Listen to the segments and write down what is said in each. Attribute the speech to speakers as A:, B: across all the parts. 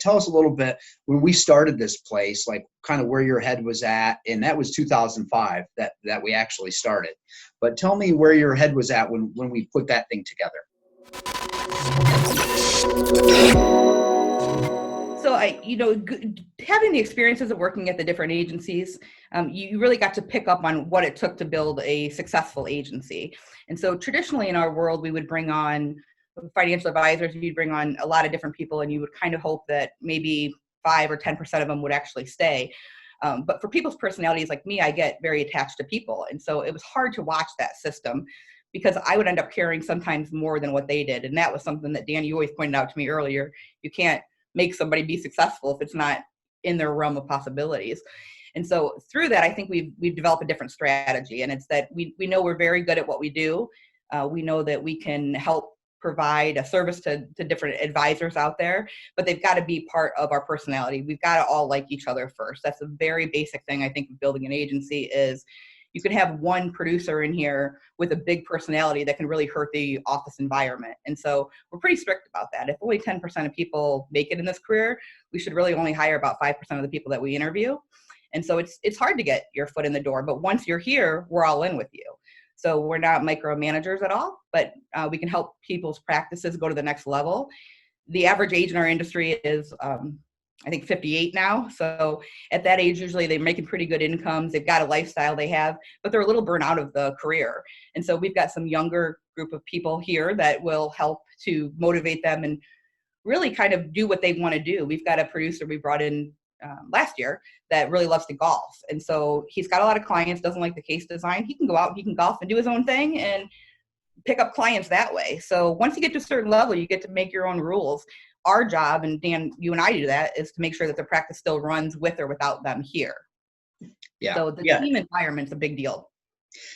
A: Tell us a little bit when we started this place, like kind of where your head was at, and that was 2005 that we actually started. But tell me where your head was at when we put that thing together.
B: So having the experiences of working at the different agencies, you really got to pick up on what it took to build a successful agency. And so traditionally in our world, we would bring on financial advisors, you'd bring on a lot of different people, and you would kind of hope that maybe 5 or 10% of them would actually stay. But for people's personalities like me, I get very attached to people. And so it was hard to watch that system because I would end up caring sometimes more than what they did. And that was something that Dan, you always pointed out to me earlier. You can't make somebody be successful if it's not in their realm of possibilities. And so through that, I think we've developed a different strategy. And it's that we know we're very good at what we do. We know that we can help provide a service to different advisors out there, but they've got to be part of our personality. We've got to all like each other first. That's a very basic thing, I think, of building an agency is you could have one producer in here with a big personality that can really hurt the office environment. And so we're pretty strict about that. If only 10% of people make it in this career, we should really only hire about 5% of the people that we interview. And so it's hard to get your foot in the door, but once you're here, we're all in with you. So we're not micromanagers at all, but we can help people's practices go to the next level. The average age in our industry is, I think 58 now. So at that age, usually they're making pretty good incomes. They've got a lifestyle they have, but they're a little burnt out of the career. And so we've got some younger group of people here that will help to motivate them and really kind of do what they want to do. We've got a producer we brought in last year that really loves to golf. And so he's got a lot of clients, doesn't like the case design. He can go out, he can golf and do his own thing and pick up clients that way. So once you get to a certain level, you get to make your own rules. Our job, and Dan, you and I do that, is to make sure that the practice still runs with or without them here. Yeah. So the team environment's a big deal.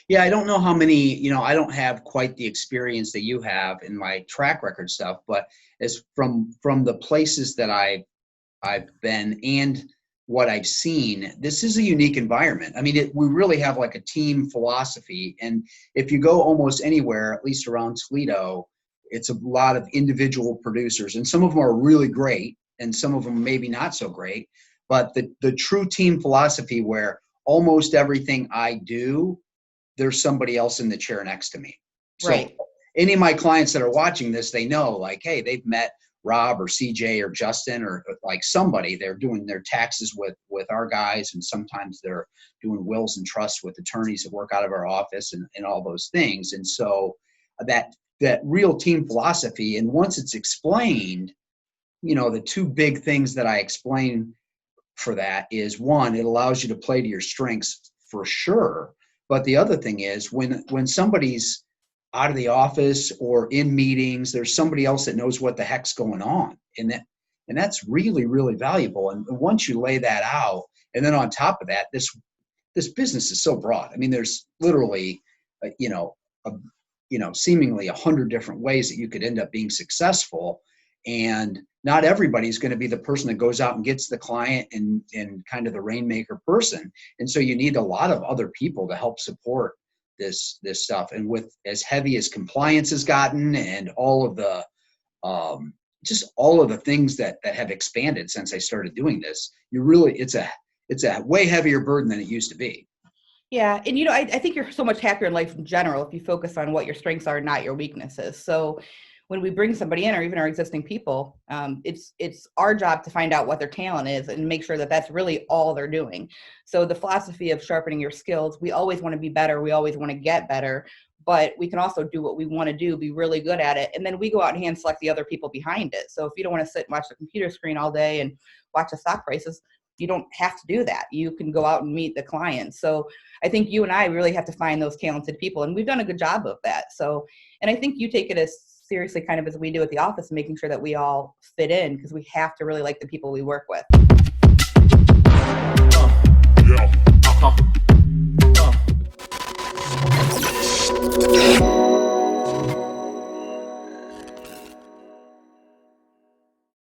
A: Yeah, I don't know how many, I don't have quite the experience that you have in my track record stuff, but as from the places that I've been and what I've seen, this is a unique environment. I mean, we really have like a team philosophy. And if you go almost anywhere, at least around Toledo, it's a lot of individual producers, and some of them are really great and some of them maybe not so great, but the true team philosophy where almost everything I do, there's somebody else in the chair next to me. So right. Any of my clients that are watching this, they know like, hey, they've met Rob or CJ or Justin or like somebody. They're doing their taxes with our guys, and sometimes they're doing wills and trusts with attorneys that work out of our office and all those things. And so that real team philosophy, and once it's explained, the two big things that I explain for that is, one, it allows you to play to your strengths for sure. But the other thing is when somebody's out of the office or in meetings, there's somebody else that knows what the heck's going on. And that's really, really valuable. And once you lay that out, and then on top of that, this business is so broad. I mean, there's literally, seemingly 100 different ways that you could end up being successful. And not everybody's going to be the person that goes out and gets the client and kind of the rainmaker person. And so you need a lot of other people to help support this stuff. And with as heavy as compliance has gotten and all of the just all of the things that have expanded since I started doing this, it's a way heavier burden than it used to be.
B: Yeah. And, I think you're so much happier in life in general if you focus on what your strengths are, not your weaknesses. So when we bring somebody in, or even our existing people, it's our job to find out what their talent is and make sure that that's really all they're doing. So the philosophy of sharpening your skills, we always want to be better. We always want to get better, but we can also do what we want to do, be really good at it. And then we go out and hand select the other people behind it. So if you don't want to sit and watch the computer screen all day and watch the stock prices, you don't have to do that. You can go out and meet the clients. So I think you and I really have to find those talented people, and we've done a good job of that. So, and I think you take it as seriously kind of as we do at the office, making sure that we all fit in, because we have to really like the people we work with.